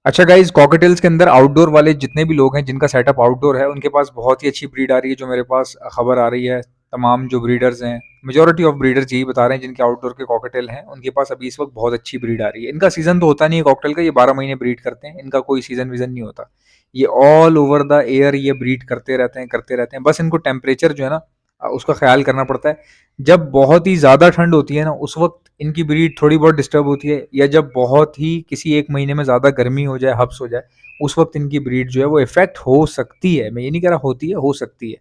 अच्छा guys, cocktails के अंदर आउटडोर वाले जितने भी लोग हैं जिनका सेटअप आउटडोर है, उनके पास बहुत ही अच्छी ब्रीड आ रही है। जो मेरे पास खबर आ रही है, तमाम जो ब्रीडर्स हैं, मेजोरिटी ऑफ ब्रीडर्स यही बता रहे हैं जिनके आउटडोर के कॉकटेल हैं, उनके पास अभी इस वक्त बहुत अच्छी ब्रीड आ रही है। इनका सीजन तो होता नहीं है कॉकटेल का, ये 12 महीने ब्रीड करते हैं, इनका कोई सीजन विजन नहीं होता। ये ऑल ओवर द एयर ये ब्रीड करते रहते हैं, करते रहते हैं। बस इनको टेम्परेचर जो है ना, उसका ख्याल करना पड़ता है। जब बहुत ही ज़्यादा ठंड होती है ना, उस वक्त इनकी ब्रीड थोड़ी बहुत डिस्टर्ब होती है, या जब बहुत ही किसी एक महीने में ज़्यादा गर्मी हो जाए, हब्स हो जाए, उस वक्त इनकी ब्रीड जो है वो इफेक्ट हो सकती है। मैं ये नहीं कह रहा होती है, हो सकती है।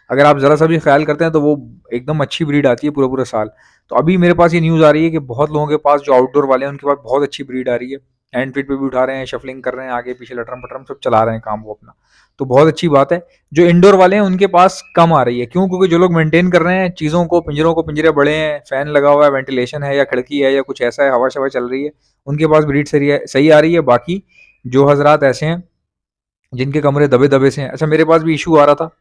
अगर आप ज़रा सा भी ख्याल करते हैं तो वो एकदम अच्छी ब्रीड आती है पूरा पूरा साल। तो अभी मेरे पास ये न्यूज़ आ रही है कि बहुत लोगों के पास जो आउटडोर वाले हैं उनके पास बहुत अच्छी ब्रीड आ रही है। हैंड फीट पे भी उठा रहे हैं, शफलिंग कर रहे हैं, आगे पीछे लटरम पटरम सब चला रहे हैं काम वो अपना। तो बहुत अच्छी बात है। जो इंडोर वाले हैं उनके पास कम आ रही है। क्यों? क्योंकि जो लोग मेंटेन कर रहे हैं चीज़ों को, पिंजरों को, पिंजरे बड़े हैं, फैन लगा हुआ है, वेंटिलेशन है, या खिड़की है, या कुछ ऐसा है, हवा शवा चल रही है, उनके पास ब्रीड सही आ रही है। बाकी जो हजरात ऐसे हैं जिनके कमरे दबे दबे से हैं, अच्छा मेरे पास भी इशू आ रहा था।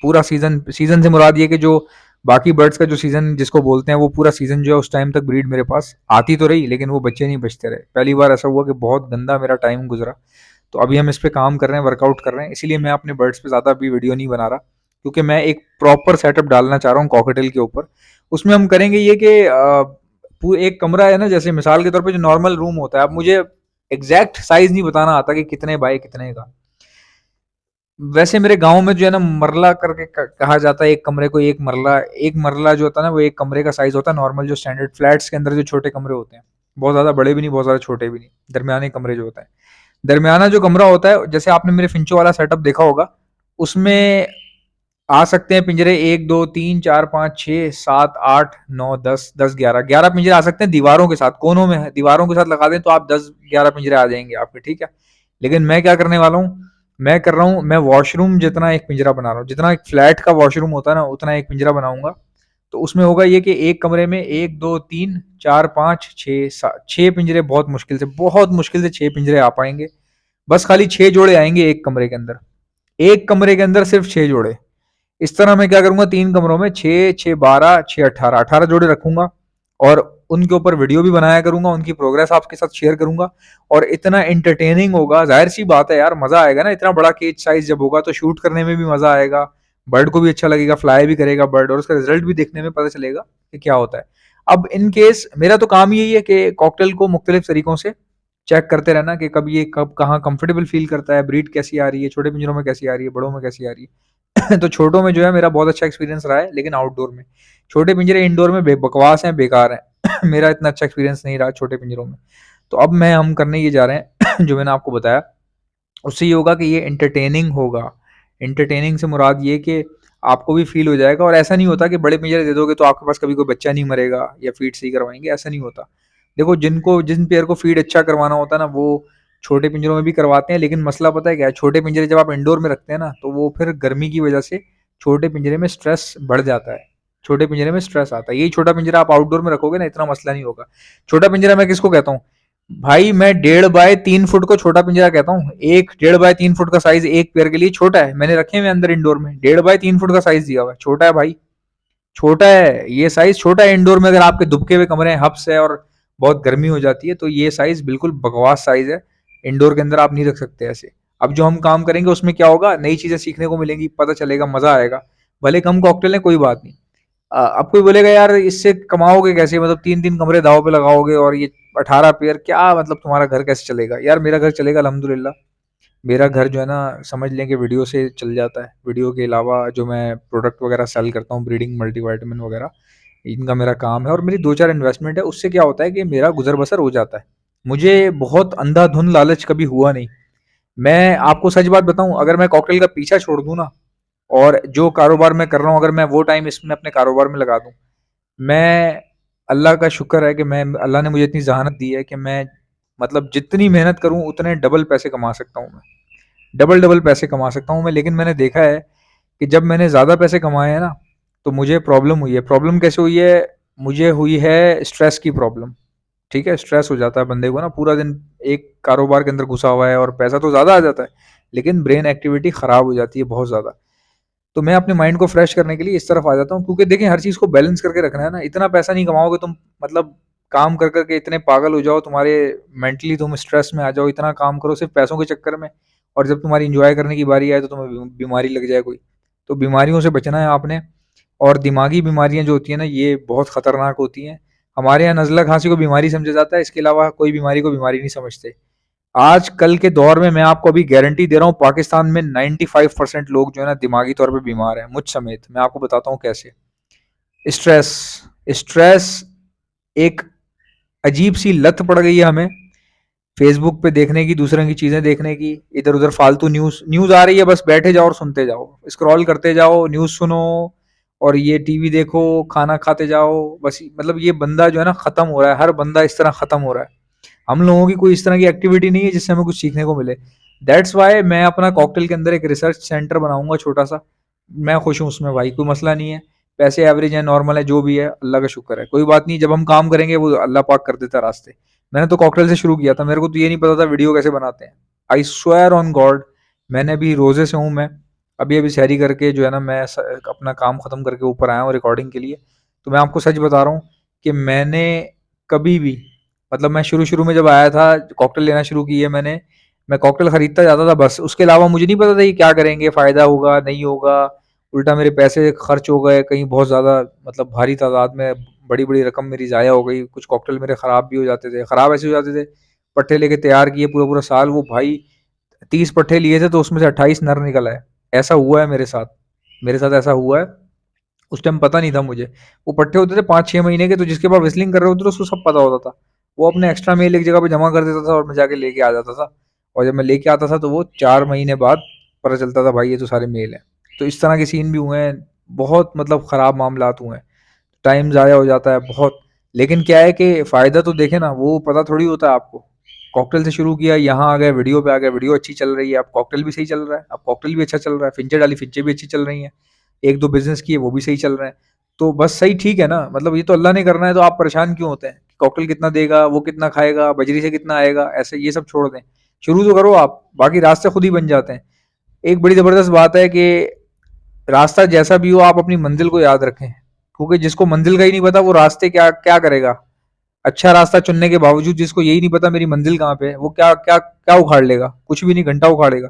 पूरा सीजन, सीजन से मुराद ये कि जो बाकी बर्ड्स का जो सीजन जिसको बोलते हैं, वो पूरा सीजन जो है उस टाइम तक ब्रीड मेरे पास आती तो रही, लेकिन वो बच्चे नहीं बचते रहे। पहली बार ऐसा हुआ कि बहुत गंदा मेरा टाइम गुजरा। तो अभी हम इस पे काम कर रहे हैं, वर्कआउट कर रहे हैं, इसीलिए मैं अपने बर्ड्स पे ज़्यादा अभी वीडियो नहीं बना रहा, क्योंकि मैं एक प्रॉपर सेटअप डालना चाह रहा हूँ कॉकटेल के ऊपर। उसमें हम करेंगे ये कि एक कमरा है ना, जैसे मिसाल के तौर पे जो नॉर्मल रूम होता है, अब मुझे एग्जैक्ट साइज नहीं बताना आता कि कितने बाय कितने का। वैसे मेरे गांव में जो है ना, मरला करके कहा जाता है एक कमरे को। एक मरला जो होता है ना, वो एक कमरे का साइज होता है नॉर्मल, जो स्टैंडर्ड फ्लैट्स के अंदर जो छोटे कमरे होते हैं, बहुत ज्यादा बड़े भी नहीं, बहुत ज्यादा छोटे भी नहीं, दरमियाने कमरे जो होता है। दरमियाना जो कमरा होता है, जैसे आपने मेरे फिंचो वाला सेटअप देखा होगा, उसमें आ सकते हैं पिंजरे 1 2 3 4 5 6 7 8 9 10, 10 11 पिंजरे आ सकते हैं दीवारों के साथ। कोनों में दीवारों के साथ लगा दें तो आप 10 11 पिंजरे आ जाएंगे आपके, ठीक है। लेकिन मैं क्या करने वाला हूँ, मैं कर रहा हूँ, मैं वॉशरूम जितना एक पिंजरा बना रहा हूँ, जितना एक फ्लैट का वॉशरूम होता है ना, उतना एक पिंजरा बनाऊंगा। तो उसमें होगा ये कि एक कमरे में 1 2 3 4 5 6 7 6 पिंजरे, बहुत मुश्किल से 6 पिंजरे आ पाएंगे। बस खाली 6 जोड़े आएंगे एक कमरे के अंदर, एक कमरे के अंदर सिर्फ 6 जोड़े। इस तरह मैं क्या करूंगा, 3 कमरों में 6 6 12 6 18 18 जोड़े रखूंगा, और उनके ऊपर वीडियो भी बनाया करूंगा, उनकी प्रोग्रेस आपके साथ शेयर करूंगा। और इतना एंटरटेनिंग होगा, जाहिर सी बात है यार, मजा आएगा ना। इतना बड़ा केज साइज जब होगा तो शूट करने में भी मजा आएगा, बर्ड को भी अच्छा लगेगा, फ्लाई भी करेगा बर्ड, और उसका रिजल्ट भी देखने में पता चलेगा कि क्या होता है। अब इन केस मेरा तो काम यही है कि कॉकटेल को मुख्तलिफ तरीकों से चेक करते रहना कि कब ये कब कहाँ कंफर्टेबल फील करता है, ब्रीड कैसी आ रही है, छोटे पिंजरों में कैसी आ रही है, बड़ों में कैसी आ रही है। तो छोटों में जो है मेरा बहुत अच्छा एक्सपीरियंस रहा है, लेकिन आउटडोर में छोटे पिंजरे इंडोर में बकवास हैं, बेकार हैं। मेरा इतना अच्छा एक्सपीरियंस नहीं रहा छोटे पिंजरों में। तो अब हम करने ये जा रहे हैं जो मैंने आपको बताया, उससे ये होगा कि ये एंटरटेनिंग होगा। एंटरटेनिंग से मुराद ये कि आपको भी फील हो जाएगा। और ऐसा नहीं होता कि बड़े पिंजरे दे दोगे तो आपके पास कभी कोई बच्चा नहीं मरेगा या फीड सही करवाएंगे, ऐसा नहीं होता। देखो, जिन पेयर को फीड अच्छा करवाना होता है ना, वो छोटे पिंजरों में भी करवाते हैं, लेकिन मसला पता है क्या है, छोटे पिंजरे जब आप इंडोर में रखते हैं ना, तो वो फिर गर्मी की वजह से छोटे पिंजरे में स्ट्रेस बढ़ जाता है। छोटे पिंजरे में स्ट्रेस आता है। यही छोटा पिंजरा आप आउटडोर में रखोगे ना, इतना मसला नहीं होगा। छोटा पिंजरा मैं किसको कहता हूँ भाई, मैं 1.5 बाय 3 फुट को छोटा पिंजरा कहता हूँ। एक 1.5 बाय 3 फुट का साइज एक पेयर के लिए छोटा है। मैंने रखे हुए अंदर इंडोर में 1.5 बाय 3 फुट का साइज दिया हुआ है, छोटा है भाई, छोटा है। ये साइज छोटा है इंडोर में। अगर आपके दुबके हुए कमरे हैं, हब्स है, और बहुत गर्मी हो जाती है, तो ये साइज बिल्कुल बकवास साइज है। इंडोर के अंदर आप नहीं रख सकते ऐसे। अब जो हम काम करेंगे उसमें क्या होगा, नई चीजें सीखने को मिलेंगी, पता चलेगा, मजा आएगा। भले कम कॉकटेल है, कोई बात नहीं। अब कोई बोलेगा यार इससे कमाओगे कैसे, मतलब 3 3 कमरे दाव पे लगाओगे और ये 18 पेयर, क्या मतलब तुम्हारा घर कैसे चलेगा? यार मेरा घर चलेगा अल्हम्दुलिल्लाह। मेरा घर जो है ना, समझ लें कि वीडियो से चल जाता है। वीडियो के अलावा जो मैं प्रोडक्ट वगैरह सेल करता हूँ, ब्रीडिंग मल्टीविटामिन वगैरह, इनका मेरा काम है, और मेरी 2 4 इन्वेस्टमेंट है। उससे क्या होता है कि मेरा गुजर बसर हो जाता है। मुझे बहुत अंधाधुंध लालच कभी हुआ नहीं। मैं आपको सच बात बताऊं, अगर मैं कॉकटेल का पीछा छोड़ दूं ना, और जो कारोबार मैं कर रहा हूँ, अगर मैं वो टाइम इसमें अपने कारोबार में लगा दूं, मैं, अल्लाह का शुक्र है कि मैं, अल्लाह ने मुझे इतनी जहानत दी है कि मैं, मतलब जितनी मेहनत करूं उतने डबल पैसे कमा सकता हूं मैं। डबल डबल पैसे कमा सकता हूं मैं। लेकिन मैंने देखा है कि जब मैंने ज़्यादा पैसे कमाए हैं ना, तो मुझे प्रॉब्लम हुई है। प्रॉब्लम कैसे हुई है? मुझे हुई है स्ट्रेस की प्रॉब्लम। ठीक है, स्ट्रेस हो जाता है बंदे को ना, पूरा दिन एक कारोबार के अंदर घुसा हुआ है, और पैसा तो ज़्यादा आ जाता है, लेकिन ब्रेन एक्टिविटी ख़राब हो जाती है बहुत ज़्यादा। तो मैं अपने माइंड को फ्रेश करने के लिए इस तरफ आ जाता हूँ, क्योंकि देखें, हर चीज़ को बैलेंस करके रखना है ना। इतना पैसा नहीं कमाओगे तुम, मतलब काम कर कर के इतने पागल हो जाओ, तुम्हारे मेंटली तुम स्ट्रेस में आ जाओ, इतना काम करो सिर्फ पैसों के चक्कर में, और जब तुम्हारी एंजॉय करने की बारी आए तो तुम्हें बीमारी लग जाए कोई। तो बीमारियों से बचना है आपने। और दिमागी बीमारियां जो होती है ना, ये बहुत खतरनाक होती हैं। हमारे यहाँ नज़ला खांसी को बीमारी समझा जाता है, इसके अलावा कोई बीमारी को बीमारी नहीं समझते। आज कल के दौर में मैं आपको अभी गारंटी दे रहा हूँ, पाकिस्तान में 95% लोग जो है ना दिमागी तौर पे बीमार हैं, मुझ समेत। मैं आपको बताता हूँ कैसे। स्ट्रेस, स्ट्रेस एक अजीब सी लत पड़ गई है हमें, फेसबुक पे देखने की, दूसरों की चीजें देखने की, इधर उधर फालतू न्यूज न्यूज आ रही है, बस बैठे जाओ और सुनते जाओ, स्क्रॉल करते जाओ, न्यूज सुनो, और ये टीवी देखो, खाना खाते जाओ। बस मतलब ये बंदा जो है ना खत्म हो रहा है, हर बंदा इस तरह खत्म हो रहा है। हम लोगों की कोई इस तरह की एक्टिविटी नहीं है जिससे हमें कुछ सीखने को मिले। दैट्स वाई मैं अपना कॉकटेल के अंदर एक रिसर्च सेंटर बनाऊंगा छोटा सा। मैं खुश हूँ उसमें भाई, कोई मसला नहीं है। पैसे एवरेज है, नॉर्मल है, जो भी है अल्लाह का शुक्र है, कोई बात नहीं। जब हम काम करेंगे वो अल्लाह पाक कर देता है रास्ते। मैंने तो कॉकटेल से शुरू किया था, मेरे को तो ये नहीं पता था वीडियो कैसे बनाते हैं। आई स्वेयर ऑन गॉड, मैंने अभी रोजे से हूँ मैं, अभी अभी सहरी करके जो है ना मैं अपना काम खत्म करके ऊपर आया हूँ रिकॉर्डिंग के लिए। तो मैं आपको सच बता रहा हूँ कि मैंने कभी भी, मतलब मैं शुरू-शुरू में जब आया था, कॉकटेल लेना शुरू की है मैंने, मैं कॉकटेल खरीदता जाता था बस, उसके अलावा मुझे नहीं पता था कि क्या करेंगे, फ़ायदा होगा, नहीं होगा, उल्टा मेरे पैसे खर्च हो गए कहीं बहुत ज़्यादा, मतलब भारी तादाद में, बड़ी-बड़ी रकम मेरी ज़ाया हो गई, कुछ कॉकटेल मेरे ख़राब भी हो जाते थे, ख़राब ऐसे हो जाते थे, पट्टे लेके तैयार किए पूरा-पूरा साल, वो भाई 30 पट्टे लिए थे तो उसमें से 28 नर निकल आए। ऐसा हुआ है मेरे साथ ऐसा हुआ है। उस टाइम पता नहीं था मुझे। वो पट्टे होते थे 5-6 महीने के, तो जिसके पास व्हिसलिंग कर रहे होते थे उसको सब पता होता था। वो अपने एक्स्ट्रा मेल एक जगह पे जमा कर देता था और मैं जाके लेके आ जाता था। और जब मैं लेके आता था तो वो 4 महीने बाद पता चलता था भाई ये तो सारे मेल हैं। तो इस तरह के सीन भी हुए हैं, बहुत मतलब ख़राब मामलात हुए हैं। टाइम ज़ाया हो जाता है बहुत। लेकिन क्या है कि फ़ायदा तो देखें ना, वो पता थोड़ी होता है आपको। कॉकटेल से शुरू किया, यहाँ आ गए, वीडियो पे आ गए, वीडियो अच्छी चल रही है, अब कॉकटेल भी सही चल रहा है, अब कॉकटेल भी अच्छा चल रहा है, फिंचे डाली, फिंचे भी अच्छी चल रही हैं। 1-2 बिज़नेस किए, वो भी सही चल रहे हैं। तो बस सही ठीक है ना, मतलब ये तो अल्लाह ने करना है, तो आप परेशान क्यों होते हैं? कॉकटेल कितना देगा, वो कितना खाएगा, बजरी से कितना आएगा, ऐसे ये सब छोड़ दें। शुरू तो करो आप, बाकी रास्ते खुद ही बन जाते हैं। एक बड़ी ज़बरदस्त बात है कि रास्ता जैसा भी हो आप अपनी मंजिल को याद रखें, क्योंकि जिसको मंजिल का ही नहीं पता वो रास्ते क्या क्या करेगा। अच्छा रास्ता चुनने के बावजूद जिसको यही नहीं पता मेरी मंजिल कहाँ पे है, वो क्या क्या क्या उखाड़ लेगा, कुछ भी नहीं, घंटा उखाड़ेगा।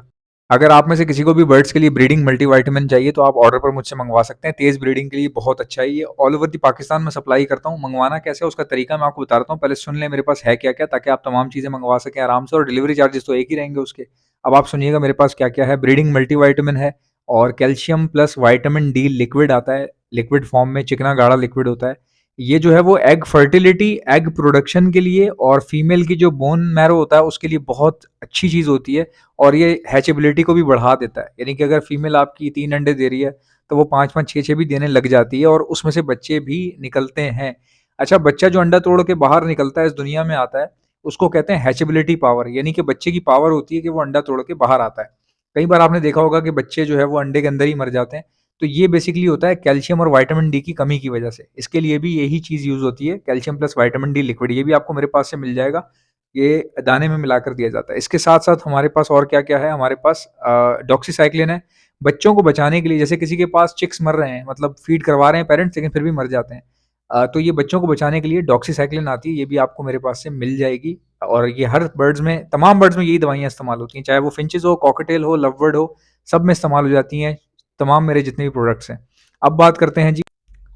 अगर आप में से किसी को भी बर्ड्स के लिए ब्रीडिंग मल्टीविटामिन चाहिए तो आप ऑर्डर पर मुझसे मंगवा सकते हैं। तेज ब्रीडिंग के लिए बहुत अच्छा है ये, ऑल ओवर दी पाकिस्तान में सप्लाई करता हूँ। मंगवाना कैसे है उसका तरीका मैं आपको बताता हूँ, पहले सुन लें मेरे पास है क्या क्या, ताकि आप तमाम चीज़ें मंगवा सकें आराम से, और डिलीवरी चार्जेस तो एक ही रहेंगे उसके। अब आप सुनिएगा मेरे पास क्या क्या है। ब्रीडिंग मल्टीविटामिन है, और calcium plus vitamin D liquid आता है, लिक्विड फॉर्म में चिकना गाढ़ा लिक्विड होता है। ये जो है वो एग फर्टिलिटी, एग प्रोडक्शन के लिए, और फीमेल की जो बोन मैरो होता है उसके लिए बहुत अच्छी चीज़ होती है। और ये हैचेबिलिटी को भी बढ़ा देता है, यानी कि अगर फीमेल आपकी 3 अंडे दे रही है तो वो 5-5 6-6 भी देने लग जाती है, और उसमें से बच्चे भी निकलते हैं। अच्छा, बच्चा जो अंडा तोड़ के बाहर निकलता है, इस दुनिया में आता है, उसको कहते हैं हैचेबिलिटी पावर, यानी कि बच्चे की पावर होती है कि वो अंडा तोड़ के बाहर आता है। कई बार आपने देखा होगा कि बच्चे जो है वो अंडे के अंदर ही मर जाते हैं। तो ये बेसिकली होता है कैल्शियम और विटामिन डी की कमी की वजह से। इसके लिए भी यही चीज़ यूज़ होती है, calcium plus vitamin D liquid, ये भी आपको मेरे पास से मिल जाएगा। ये दाने में मिलाकर दिया जाता है। इसके साथ-साथ हमारे पास और क्या-क्या है, हमारे पास डॉक्सीसाइक्लिन है, बच्चों को बचाने के लिए। जैसे किसी के पास चिक्स मर रहे हैं, मतलब फीड करवा रहे हैं पेरेंट्स लेकिन फिर भी मर जाते हैं। तो ये बच्चों को बचाने के लिए डॉक्सीसाइक्लिन आती है, ये भी आपको मेरे पास से मिल जाएगी। और ये हर बर्ड्स में, तमाम बर्ड्स में यही दवाइयाँ इस्तेमाल होती हैं, चाहे वो फिंचेस हो, कॉकटेल हो, लव बर्ड हो, सब में इस्तेमाल हो जाती हैं, तमाम मेरे जितने भी प्रोडक्ट्स हैं। अब बात करते हैं जी,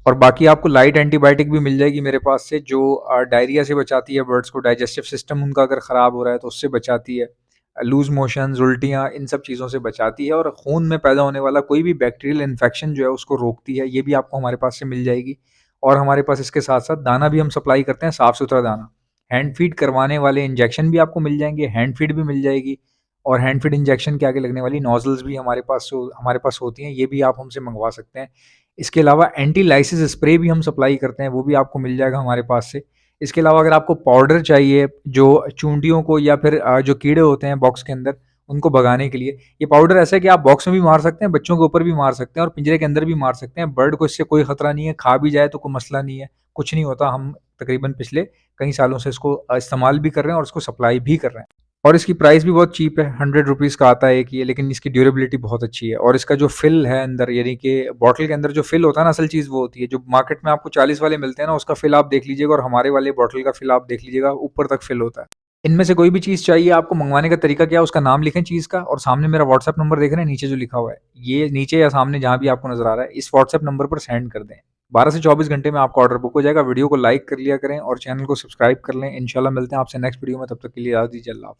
और बाकी आपको लाइट एंटीबायोटिक भी मिल जाएगी मेरे पास से, जो डायरिया से बचाती है बर्ड्स को, डाइजेस्टिव सिस्टम उनका अगर ख़राब हो रहा है तो उससे बचाती है, लूज़ मोशंस, उल्टियाँ, इन सब चीज़ों से बचाती है, और खून में पैदा होने वाला कोई भी बैक्टीरियल इन्फेक्शन जो है उसको रोकती है, ये भी आपको हमारे पास से मिल जाएगी। और हमारे पास इसके साथ-साथ दाना भी हम सप्लाई करते हैं, साफ़-सुथरा दाना। हैंड फीड करवाने वाले इंजेक्शन भी आपको मिल जाएँगे, हैंड फीड भी मिल जाएगी, और हैंड फीड इंजेक्शन के आगे लगने वाली नॉज़ल्स भी हमारे पास होती हैं, ये भी आप हमसे मँगवा सकते हैं। इसके अलावा एंटी लाइसिस स्प्रे भी हम सप्लाई करते हैं, वो भी आपको मिल जाएगा हमारे पास से। इसके अलावा अगर आपको पाउडर चाहिए, जो चूंटियों को या फिर जो कीड़े होते हैं बॉक्स के अंदर, उनको भगाने के लिए, ये पाउडर ऐसा है कि आप बॉक्स में भी मार सकते हैं, बच्चों के ऊपर भी मार सकते हैं, और पिंजरे के अंदर भी मार सकते हैं। बर्ड को इससे कोई खतरा नहीं है, खा भी जाए तो कोई मसला नहीं है, कुछ नहीं होता। हम तकरीबन पिछले कई सालों से इसको इस्तेमाल भी कर रहे हैं और इसको सप्लाई भी कर रहे हैं। और इसकी प्राइस भी बहुत चीप है, 100 रुपीज़ का आता है एक ये, लेकिन इसकी ड्यूरेबिलिटी बहुत अच्छी है। और इसका जो फिल है अंदर, यानी कि बॉटल के अंदर जो फिल होता है ना, असल चीज़ वो होती है जो मार्केट में आपको 40 वाले मिलते हैं ना, उसका फिल आप देख लीजिएगा और हमारे वाले बॉटल का फिल आप देख लीजिएगा, ऊपर तक फिल होता है। इनमें से कोई भी चीज़ चाहिए आपको, मंगवाने का तरीका क्या है, उसका नाम लिखें चीज़ का, और सामने मेरा व्हाट्सएप नंबर देख रहे हैं नीचे जो लिखा हुआ है, ये नीचे या सामने जहाँ भी आपको नज़र आ रहा है, इस व्हाट्सएप नंबर पर सेंड कर दें। 12 से 24 घंटे में आपका ऑर्डर बुक हो जाएगा। वीडियो को लाइक कर लिया करें और चैनल को सब्सक्राइब कर लें। इंशाल्लाह मिलते हैं आपसे नेक्स्ट वीडियो में, तब तक के लिए इजाज़त दीजिए। अल्लाह हाफ़िज़।